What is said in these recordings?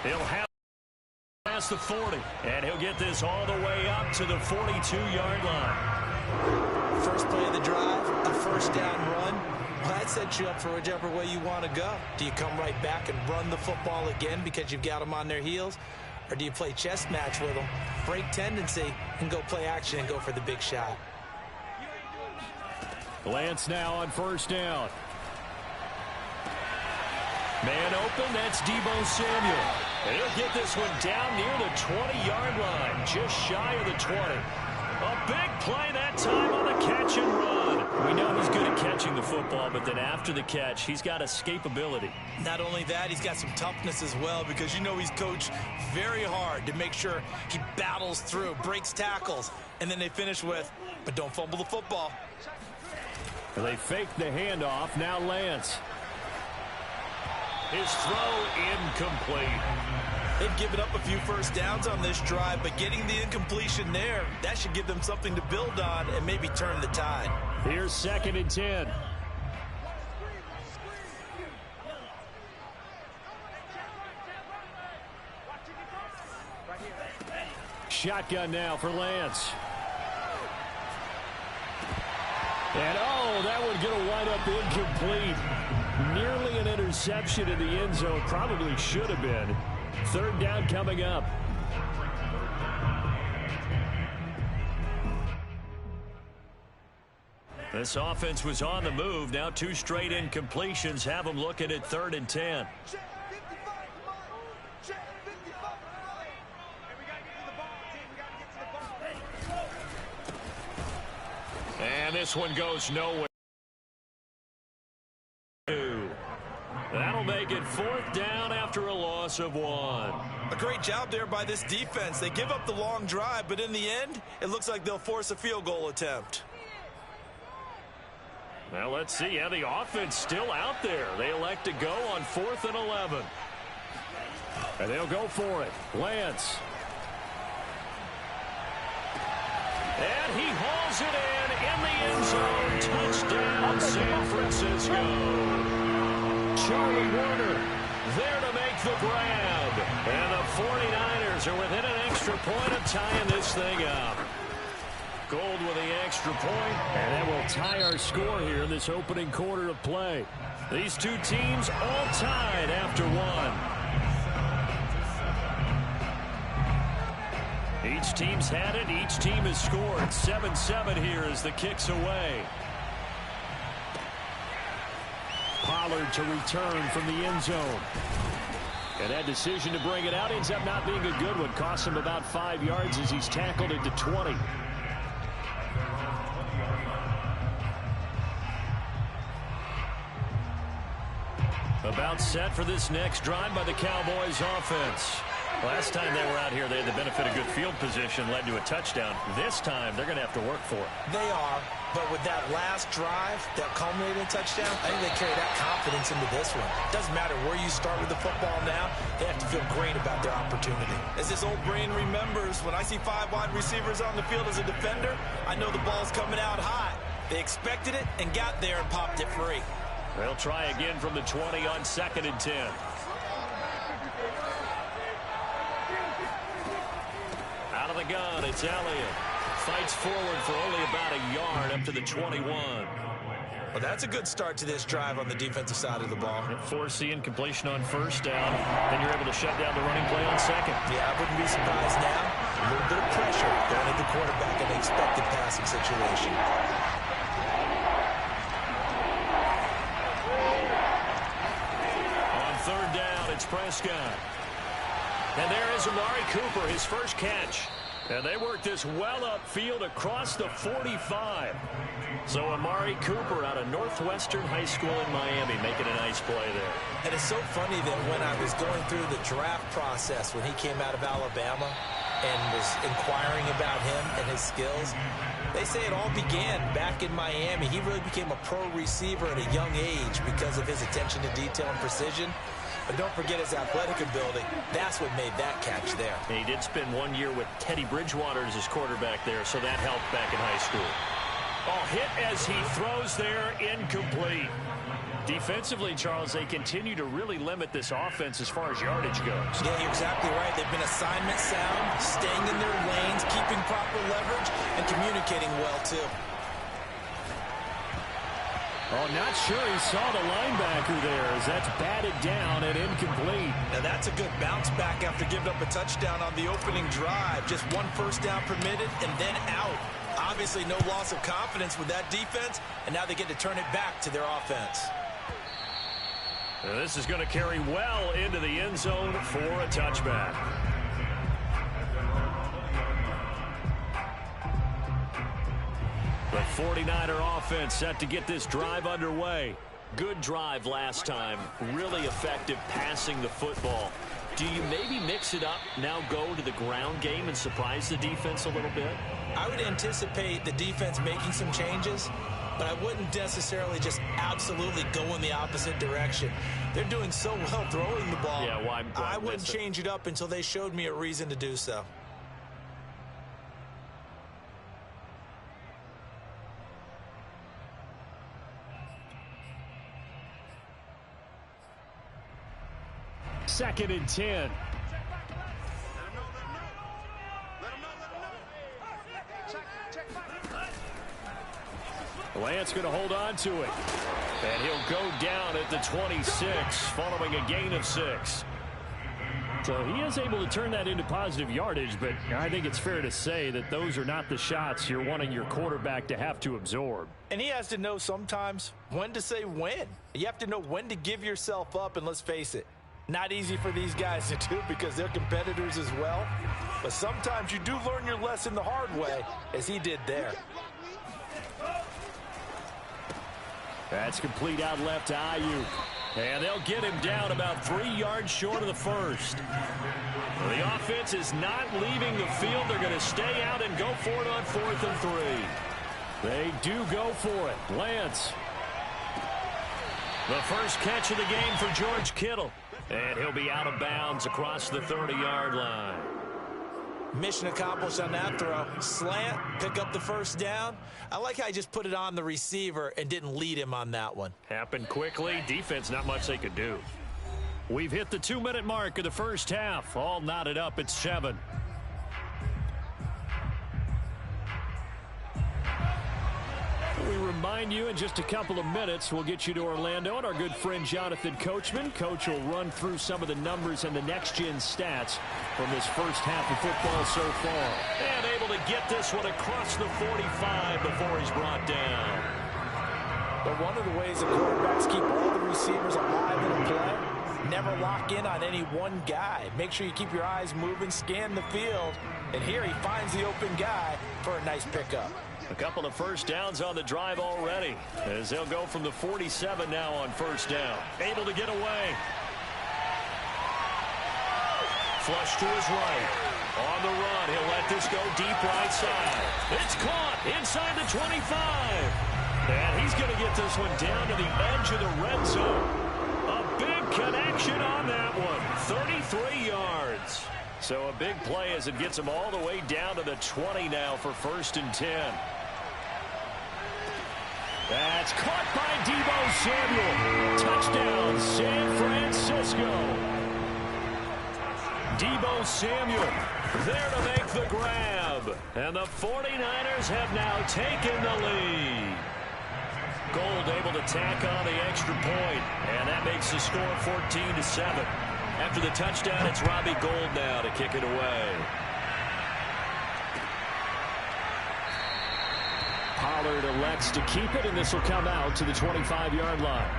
He'll have past the 40, and he'll get this all the way up to the 42-yard line. First play of the drive, a first down run. Well, that sets you up for whichever way you want to go. Do you come right back and run the football again because you've got them on their heels? Or do you play chess match with them, break tendency, and go play action and go for the big shot? Lance now on first down. Man open, that's Deebo Samuel. And he'll get this one down near the 20-yard line, just shy of the 20. A big play that time on the catch and run. We know he's good at catching the football, but then after the catch, he's got escapability. Not only that, he's got some toughness as well, because you know he's coached very hard to make sure he battles through, breaks tackles, and then they finish with, but don't fumble the football. They fake the handoff. Now Lance. His throw incomplete. They've given up a few first downs on this drive, but getting the incompletion there, that should give them something to build on and maybe turn the tide. Here's 2nd and 10. Shotgun now for Lance. And, oh, that one going to wind up incomplete. Nearly an interception in the end zone. Probably should have been. 3rd down coming up. This offense was on the move. Now 2 straight incompletions have them looking at 3rd and 10. And this one goes nowhere. That'll make it 4th down after a loss of 1. A great job there by this defense. They give up the long drive, but in the end, it looks like they'll force a field goal attempt. Well, let's see. Yeah, the offense still out there. They elect to go on 4th and 11. And they'll go for it. Lance. And he hauls it in the end zone. Touchdown, San Francisco. Charlie Warner there to make the grab. And the 49ers are within an extra point of tying this thing up. Gold with the extra point, and that will tie our score here in this opening quarter of play. These two teams all tied after 1. Each team's had it. Each team has scored. 7-7 here as the kick's away. Pollard to return from the end zone. And that decision to bring it out ends up not being a good one. Costs him about 5 yards as he's tackled into 20. About set for this next drive by the Cowboys offense. Last time they were out here, they had the benefit of good field position, led to a touchdown. This time, they're going to have to work for it. They are, but with that last drive, that culminating touchdown, I think they carry that confidence into this one. Doesn't matter where you start with the football now, they have to feel great about their opportunity. As this old brain remembers, when I see 5 wide receivers on the field as a defender, I know the ball's coming out high. They expected it and got there and popped it free. They'll try again from the 20 on 2nd and 10. Out of the gun, it's Elliott. Fights forward for only about a yard up to the 21. Well, that's a good start to this drive on the defensive side of the ball. Force the incompletion on 1st down. Then you're able to shut down the running play on 2nd. Yeah, I wouldn't be surprised now. A little bit of pressure going at the quarterback in the expected passing situation. On 3rd down, it's Prescott. And there is Amari Cooper, his first catch. And they work this well upfield across the 45. So Amari Cooper out of Northwestern High School in Miami making a nice play there. And it's so funny that when I was going through the draft process when he came out of Alabama and was inquiring about him and his skills, they say it all began back in Miami. He really became a pro receiver at a young age because of his attention to detail and precision. But don't forget his athletic ability. That's what made that catch there. And he did spend 1 year with Teddy Bridgewater as his quarterback there, so that helped back in high school. Oh, hit as he throws there, incomplete. Defensively, Charles, they continue to really limit this offense as far as yardage goes. Yeah, you're exactly right. They've been assignment sound, staying in their lanes, keeping proper leverage, and communicating well, too. Oh, not sure he saw the linebacker there as that's batted down and incomplete. Now that's a good bounce back after giving up a touchdown on the opening drive. Just one first down permitted and then out. Obviously no loss of confidence with that defense, and now they get to turn it back to their offense. This is going to carry well into the end zone for a touchback. The 49er offense set to get this drive underway. Good drive last time. Really effective passing the football. Do you maybe mix it up, now go to the ground game and surprise the defense a little bit? I would anticipate the defense making some changes, but I wouldn't necessarily just absolutely go in the opposite direction. They're doing so well throwing the ball. Yeah, why I wouldn't change it up until they showed me a reason to do so. Second and 10. Lance going to hold on to it. And he'll go down at the 26 following a gain of 6. So he is able to turn that into positive yardage, but I think it's fair to say that those are not the shots you're wanting your quarterback to have to absorb. And he has to know sometimes when to say when. You have to know when to give yourself up, and let's face it, not easy for these guys to do because they're competitors as well. But sometimes you do learn your lesson the hard way, as he did there. That's complete out left to Ayuk. And they'll get him down about 3 yards short of the first. The offense is not leaving the field. They're going to stay out and go for it on 4th and 3. They do go for it. Lance. The first catch of the game for George Kittle. And he'll be out of bounds across the 30-yard line. Mission accomplished on that throw. Slant, pick up the first down. I like how he just put it on the receiver and didn't lead him on that one. Happened quickly. Defense, not much they could do. We've hit the 2-minute mark of the first half. All knotted up at 7. We remind you in just a couple of minutes we'll get you to Orlando and our good friend Jonathan Coachman. Coach will run through some of the numbers and the next-gen stats from this first half of football so far. And able to get this one across the 45 before he's brought down. But one of the ways the quarterbacks keep all the receivers alive in a play, never lock in on any one guy. Make sure you keep your eyes moving, scan the field, and here he finds the open guy for a nice pickup. A couple of first downs on the drive already, as they'll go from the 47 now on first down. Able to get away. Flush to his right. On the run, he'll let this go deep right side. It's caught inside the 25. And he's going to get this one down to the edge of the red zone. A big connection on that one. 33 yards. So a big play as it gets him all the way down to the 20 now for 1st and 10. That's caught by Deebo Samuel. Touchdown, San Francisco. Deebo Samuel there to make the grab. And the 49ers have now taken the lead. Gold able to tack on the extra point, and that makes the score 14-7. After the touchdown, it's Robbie Gould now to kick it away. Pollard elects to keep it, and this will come out to the 25-yard line.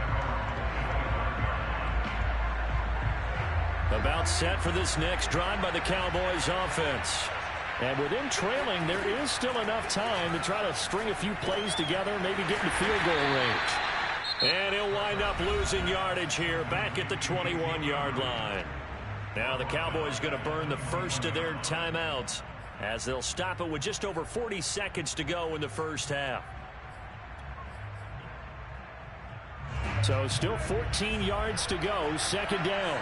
About set for this next drive by the Cowboys offense. And with him trailing, there is still enough time to try to string a few plays together, maybe get in field goal range. And he'll wind up losing yardage here back at the 21-yard line. Now the Cowboys going to burn the first of their timeouts as they'll stop it with just over 40 seconds to go in the first half. So still 14 yards to go, second down.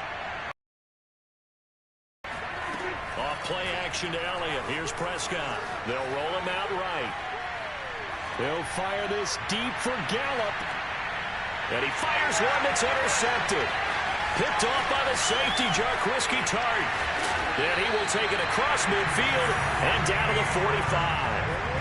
Off play action to Elliott. Here's Prescott. They'll roll him out right. They'll fire this deep for Gallup. And he fires one that's intercepted. Picked off by the safety, Jaquiski Tartt. And he will take it across midfield and down to the 45.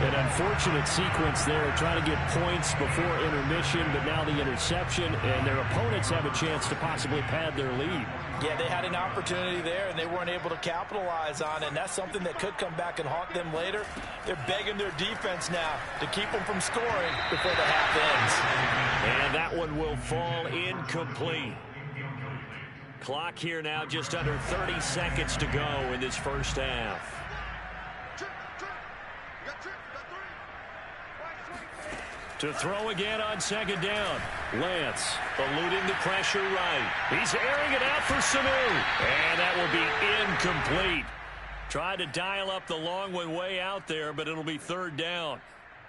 An unfortunate sequence there, trying to get points before intermission, but now the interception, and their opponents have a chance to possibly pad their lead. Yeah, they had an opportunity there, and they weren't able to capitalize on it, and that's something that could come back and haunt them later. They're begging their defense now to keep them from scoring before the half ends. And that one will fall incomplete. Clock here now, just under 30 seconds to go in this first half. To throw again on second down. Lance eluding the pressure right. He's airing it out for Sanu. And that will be incomplete. Tried to dial up the long one way out there, but it'll be third down.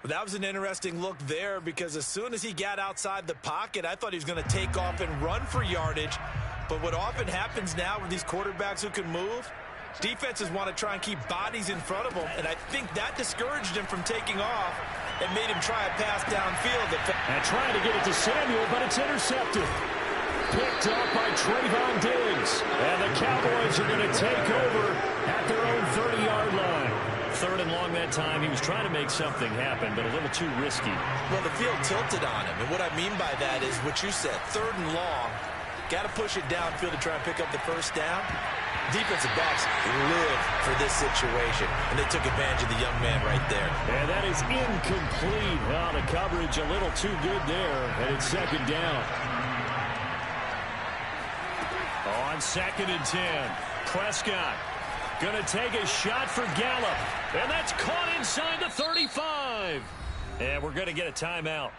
That was an interesting look there because as soon as he got outside the pocket, I thought he was going to take off and run for yardage. But what often happens now with these quarterbacks who can move, defenses want to try and keep bodies in front of them, and I think that discouraged him from taking off and made him try a pass downfield. And trying to get it to Samuel, but it's intercepted. Picked up by Trayvon Diggs. And the Cowboys are going to take over at their own 30-yard line. Third and long that time. He was trying to make something happen, but a little too risky. Well, the field tilted on him, and what I mean by that is what you said, third and long. Got to push it downfield to try and pick up the first down. Defensive backs live for this situation, and they took advantage of the young man right there. And that is incomplete. Well, the coverage a little too good there, and it's second down. On 2nd and 10, Prescott going to take a shot for Gallup, and that's caught inside the 35. And we're going to get a timeout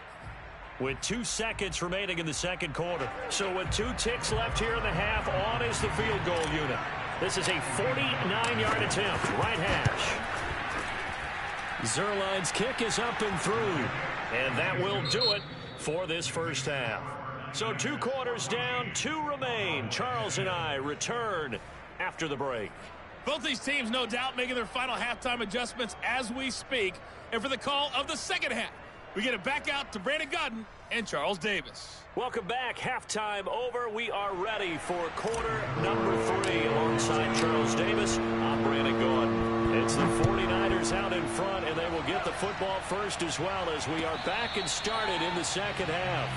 with 2 seconds remaining in the second quarter. So with 2 ticks left here in the half, on is the field goal unit. This is a 49-yard attempt, right hash. Zuerlein's kick is up and through, and that will do it for this first half. So 2 quarters down, 2 remain. Charles and I return after the break. Both these teams, no doubt, making their final halftime adjustments as we speak. And for the call of the second half, we get it back out to Brandon Gaudin and Charles Davis. Welcome back. Halftime over. We are ready for quarter number 3. Alongside Charles Davis, I'm Brandon Gaudin. It's the 49ers out in front, and they will get the football first as well as we are back and started in the second half.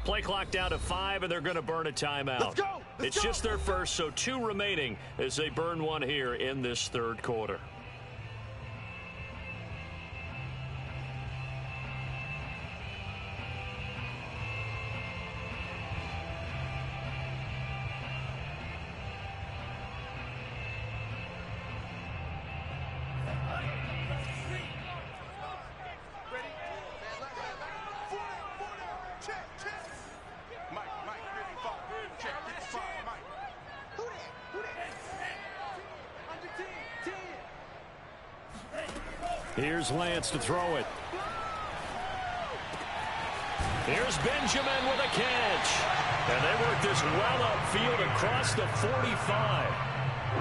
Play clock down to 5, and they're going to burn a timeout. Let's go! It's just their first, so 2 remaining as they burn one here in this third quarter. Here's Lance to throw it. Here's Benjamin with a catch. And they work this well upfield across the 45.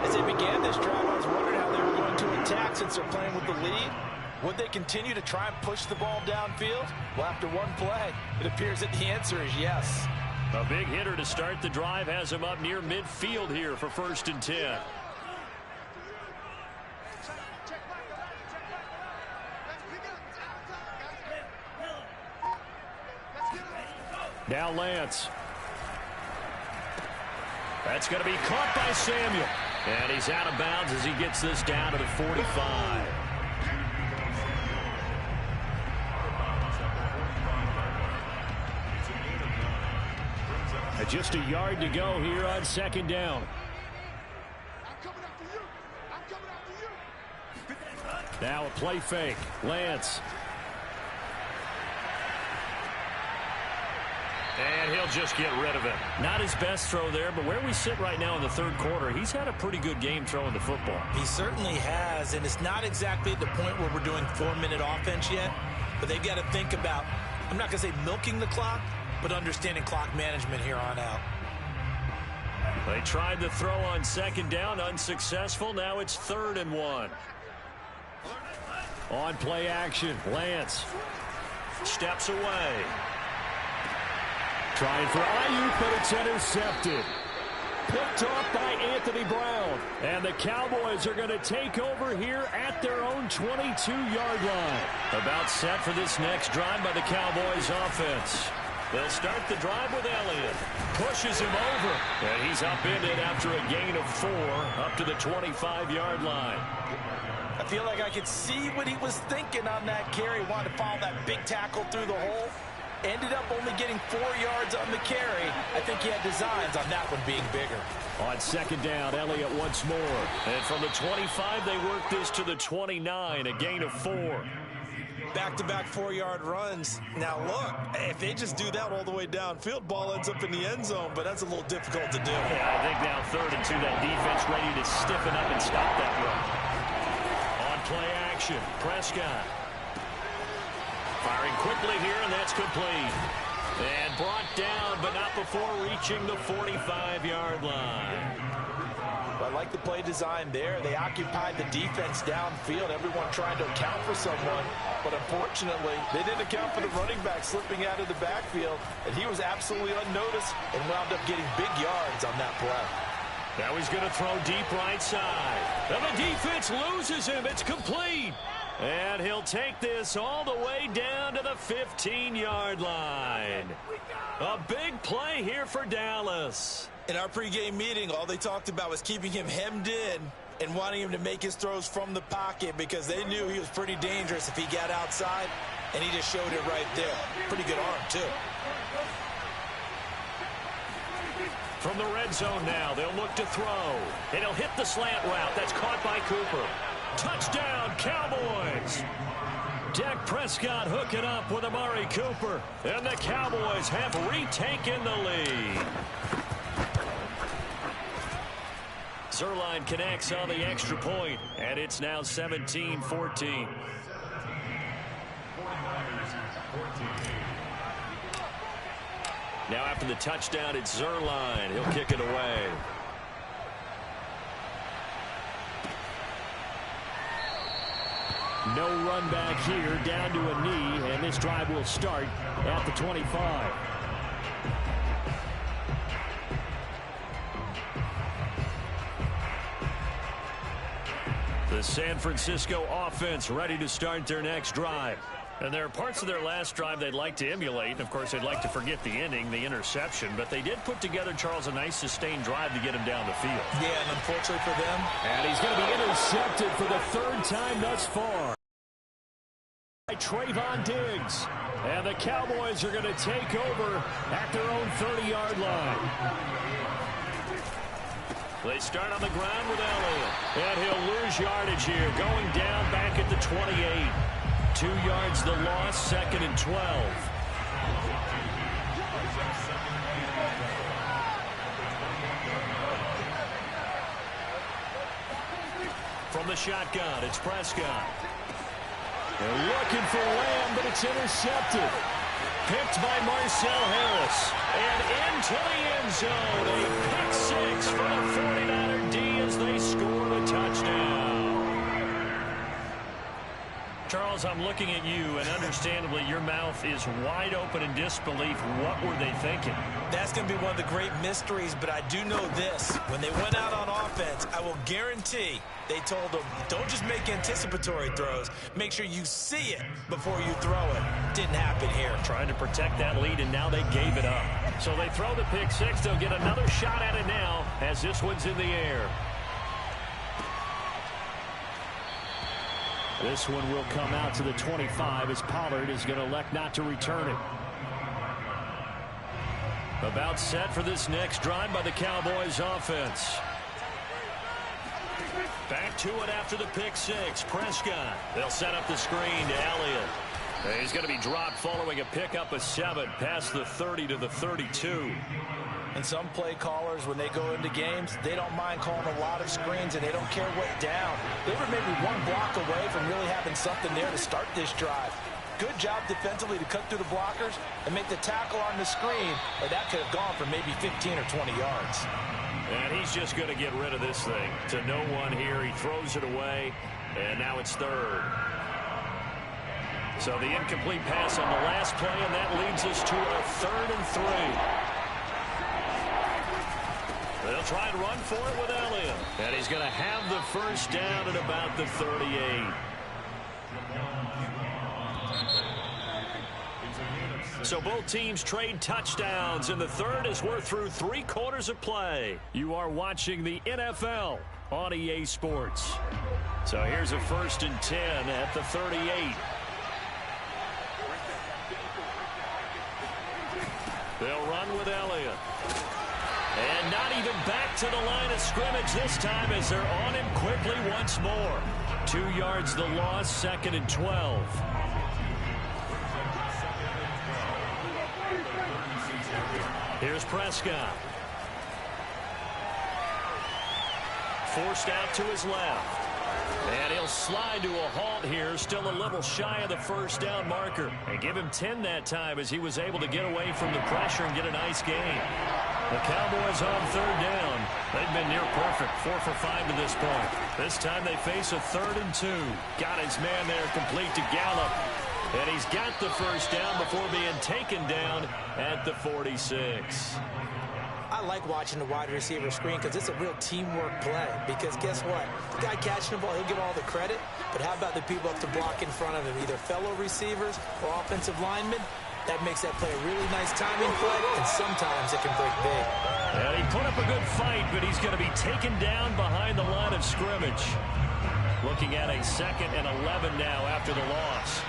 As they began this drive, I was wondering how they were going to attack since they're playing with the lead. Would they continue to try and push the ball downfield? Well, after one play, it appears that the answer is yes. A big hitter to start the drive has him up near midfield here for 1st and 10. Now Lance. That's going to be caught by Samuel. And he's out of bounds as he gets this down to the 45. Just a yard to go here on 2nd down. Now a play fake. Lance. And he'll just get rid of it. Not his best throw there, but where we sit right now in the 3rd quarter, he's had a pretty good game throwing the football. He certainly has, and it's not exactly at the point where we're doing 4-minute offense yet, but they've got to think about, I'm not going to say milking the clock, but understanding clock management here on out. They tried the throw on 2nd down, unsuccessful. Now it's 3rd and 1. On play action, Lance steps away. Trying for Ayuk, but it's intercepted. Picked off by Anthony Brown. And the Cowboys are going to take over here at their own 22-yard line. About set for this next drive by the Cowboys offense. They'll start the drive with Elliott. Pushes him over. And he's upended after a gain of 4 up to the 25-yard line. I feel like I could see what he was thinking on that carry. Wanted to follow that big tackle through the hole. Ended up only getting 4 yards on the carry. I think he had designs on that one being bigger. On 2nd down, Elliott once more. And from the 25, they work this to the 29, a gain of 4. Back-to-back 4-yard runs. Now, look, if they just do that all the way downfield, ball ends up in the end zone, but that's a little difficult to do. Yeah, I think now 3rd and 2, that defense ready to stiffen up and stop that run. On play action, Prescott. Firing quickly here, and that's complete. And brought down, but not before reaching the 45-yard line. I like the play design there. They occupied the defense downfield. Everyone trying to account for someone. But unfortunately, they didn't account for the running back slipping out of the backfield. And he was absolutely unnoticed and wound up getting big yards on that play. Now he's going to throw deep right side. And the defense loses him. It's complete. And he'll take this all the way down to the 15-yard line. A big play here for Dallas. In our pregame meeting, all they talked about was keeping him hemmed in and wanting him to make his throws from the pocket because they knew he was pretty dangerous if he got outside, and he just showed it right there. Pretty good arm, too. From the red zone now, they'll look to throw. And he'll hit the slant route. That's caught by Cooper. Touchdown, Cowboys! Dak Prescott hooking up with Amari Cooper. And the Cowboys have retaken the lead. Zuerlein connects on the extra point, and it's now 17-14. Now after the touchdown, it's Zuerlein. He'll kick it away. No run back here, down to a knee, and this drive will start at the 25. The San Francisco offense ready to start their next drive. And there are parts of their last drive they'd like to emulate. And, of course, they'd like to forget the ending, the interception. But they did put together, Charles, a nice sustained drive to get him down the field. Yeah, and unfortunately for them. And he's going to be intercepted for the 3rd time thus far by Trayvon Diggs. And the Cowboys are going to take over at their own 30-yard line. They start on the ground with Elliott. And he'll lose yardage here, going down back at the 28. 2 yards the loss, 2nd and 12. From the shotgun, it's Prescott. They're looking for Lamb, but it's intercepted. Picked by Marcel Harris. And into the end zone. A pick six for the 49er D as they score the touchdown. Charles, I'm looking at you, and understandably, your mouth is wide open in disbelief. What were they thinking? That's going to be one of the great mysteries, but I do know this. When they went out on offense, I will guarantee they told them, don't just make anticipatory throws. Make sure you see it before you throw it. Didn't happen here. Trying to protect that lead, and now they gave it up. So they throw the pick six. They'll get another shot at it now as this one's in the air. This one will come out to the 25 as Pollard is going to elect not to return it. About set for this next drive by the Cowboys offense. Back to it after the pick six. Prescott. They'll set up the screen to Elliott. He's going to be dropped following a pickup of 7 past the 30 to the 32. And some play callers, when they go into games, they don't mind calling a lot of screens, and they don't care what down. They were maybe one block away from really having something there to start this drive. Good job defensively to cut through the blockers and make the tackle on the screen, or that could have gone for maybe 15 or 20 yards. And he's just going to get rid of this thing. To no one here, he throws it away, and now it's third. So the incomplete pass on the last play, and that leads us to a 3rd and 3. They'll try and run for it with Elliott. And he's going to have the first down at about the 38. So both teams trade touchdowns, and the third as we're through 3 quarters of play. You are watching the NFL on EA Sports. So here's a 1st and 10 at the 38. They'll run with Elliott. And not even back to the line of scrimmage this time as they're on him quickly once more. 2 yards the loss, 2nd and 12. Here's Prescott. Forced out to his left. And he'll slide to a halt here, still a little shy of the first down marker. And give him 10 that time as he was able to get away from the pressure and get a nice gain. The Cowboys on 3rd down. They've been near perfect, 4 for 5 to this point. This time they face a 3rd and 2. Got his man there complete to Gallup. And he's got the first down before being taken down at the 46. I like watching the wide receiver screen because it's a real teamwork play. Because guess what? The guy catching the ball, he'll get all the credit. But how about the people up to block in front of him, either fellow receivers or offensive linemen? That makes that play a really nice timing play, and sometimes it can break big. And he put up a good fight, but he's going to be taken down behind the line of scrimmage. Looking at a 2nd and 11 now after the loss.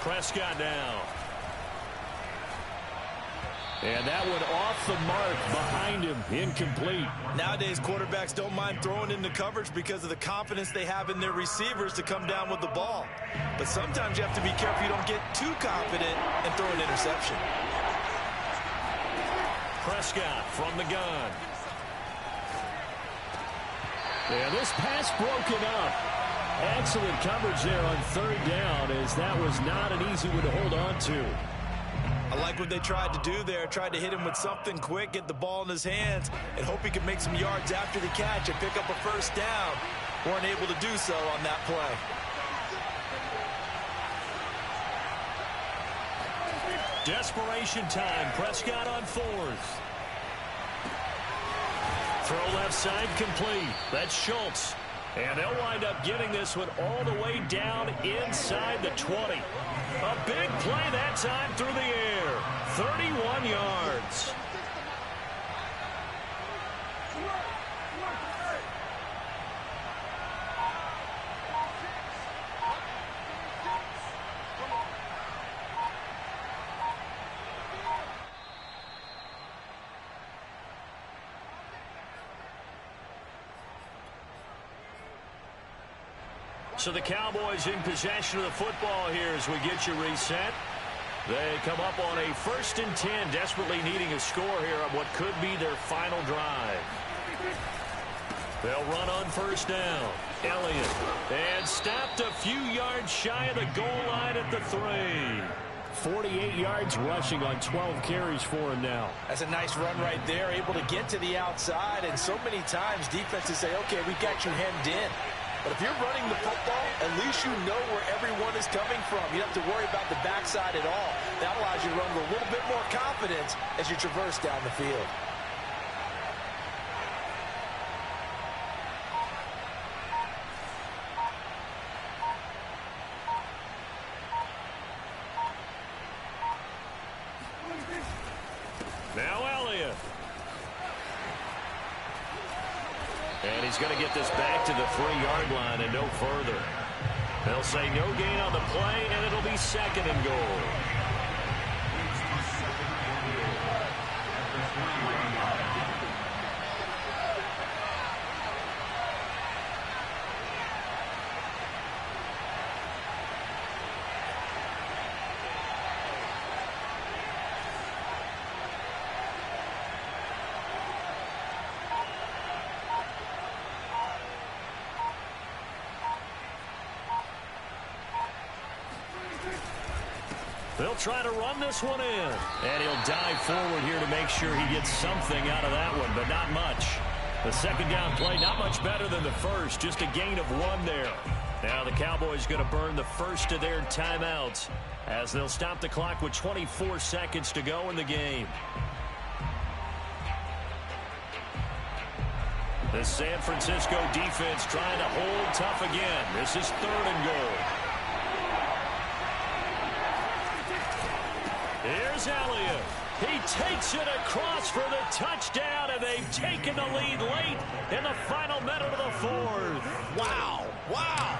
Prescott now. And that one off the mark behind him, incomplete. Nowadays, quarterbacks don't mind throwing into coverage because of the confidence they have in their receivers to come down with the ball. But sometimes you have to be careful you don't get too confident and throw an interception. Prescott from the gun. And this pass broken up. Excellent coverage there on 3rd down, as that was not an easy one to hold on to. I like what they tried to do there. Tried to hit him with something quick, get the ball in his hands, and hope he could make some yards after the catch and pick up a first down. Weren't able to do so on that play. Desperation time. Prescott on 4th. Throw left side complete. That's Schultz. And they'll wind up getting this one all the way down inside the 20. A big play that time through the air. 31 yards. So the Cowboys in possession of the football here as we get you reset. They come up on a 1st and 10, desperately needing a score here on what could be their final drive. They'll run on 1st down. Elliott. And stopped a few yards shy of the goal line at the 3. 48 yards rushing on 12 carries for him now. That's a nice run right there, able to get to the outside. And so many times defenses say, okay, we got you hemmed in. But if you're running the football, at least you know where everyone is coming from. You don't have to worry about the backside at all. That allows you to run with a little bit more confidence as you traverse down the field. Now Elliott. And he's going to get this back to the 3-yard line and no further. They'll say no gain on the play, and it'll be 2nd and goal. They'll try to run this one in. And he'll dive forward here to make sure he gets something out of that one, but not much. The 2nd down play, not much better than the first. Just a gain of 1 there. Now the Cowboys going to burn the first of their timeouts as they'll stop the clock with 24 seconds to go in the game. The San Francisco defense trying to hold tough again. This is 3rd and goal. Here's Elliott. He takes it across for the touchdown, and they've taken the lead late in the final minute of the 4th. Wow. Wow.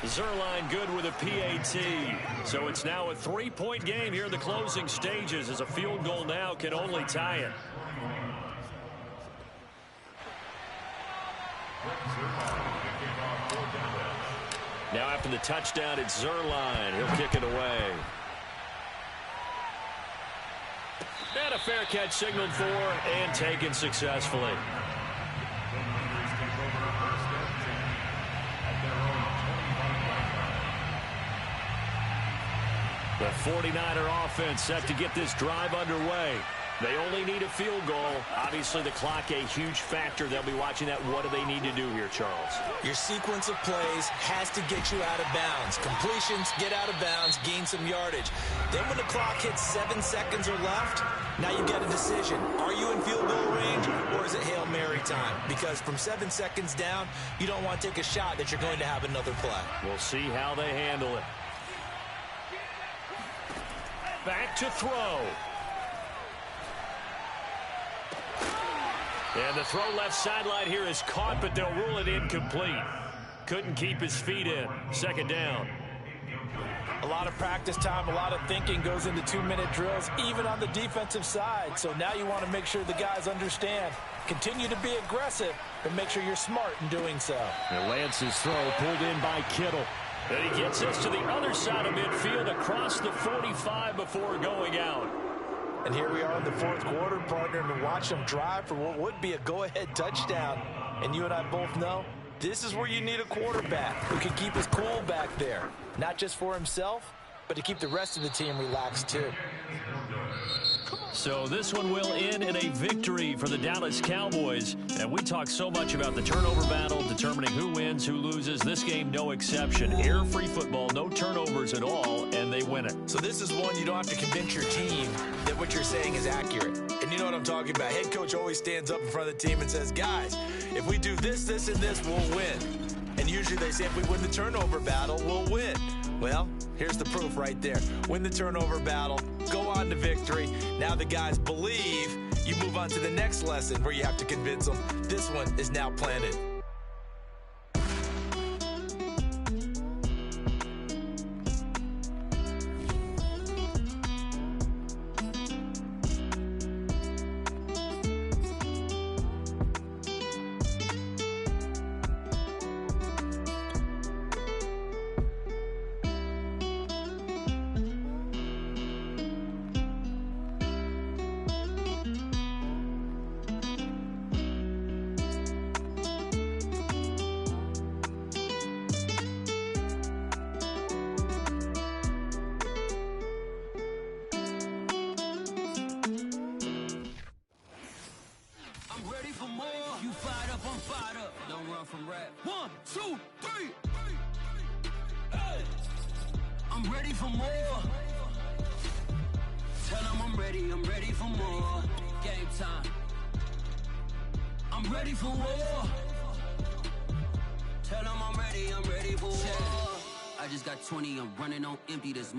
Zuerlein good with a PAT. So it's now a 3-point game here in the closing stages, as a field goal now can only tie it. Now after the touchdown, it's Zuerlein. He'll kick it away. And a fair catch signaled for and taken successfully. The 49er offense set to get this drive underway. They only need a field goal. Obviously, the clock a huge factor. They'll be watching that. What do they need to do here, Charles? Your sequence of plays has to get you out of bounds. Completions, get out of bounds, gain some yardage. Then when the clock hits 7 seconds or left, now you get a decision. Are you in field goal range, or is it Hail Mary time? Because from 7 seconds down, you don't want to take a shot that you're going to have another play. We'll see how they handle it. Back to throw. And the throw left sideline here is caught, but they'll rule it incomplete. Couldn't keep his feet in. 2nd down. A lot of practice time, a lot of thinking goes into 2-minute drills, even on the defensive side. So now you want to make sure the guys understand. Continue to be aggressive, but make sure you're smart in doing so. And Lance's throw pulled in by Kittle. And he gets us to the other side of midfield across the 45 before going out. And here we are in the 4th quarter, partner, and watch them drive for what would be a go-ahead touchdown. And you and I both know this is where you need a quarterback who can keep his cool back there. Not just for himself, but to keep the rest of the team relaxed too. So this one will end in a victory for the Dallas Cowboys. And we talk so much about the turnover battle, determining who wins, who loses. This game, no exception. Error-free football, no turnovers at all, and they win it. So this is one you don't have to convince your team that what you're saying is accurate. And you know what I'm talking about. Head coach always stands up in front of the team and says, guys, if we do this, this, and this, we'll win. And usually they say if we win the turnover battle, we'll win. Well, here's the proof right there. Win the turnover battle, go on to victory. Now the guys believe. You move on to the next lesson where you have to convince them. This one is now planted. up, I'm fired up. Don't run from rap. 1, 2, 3. Hey. I'm ready for more. Tell them I'm ready for more. Game time. I'm ready for war. Tell them I'm ready for war. I just got 20, I'm running on empty. This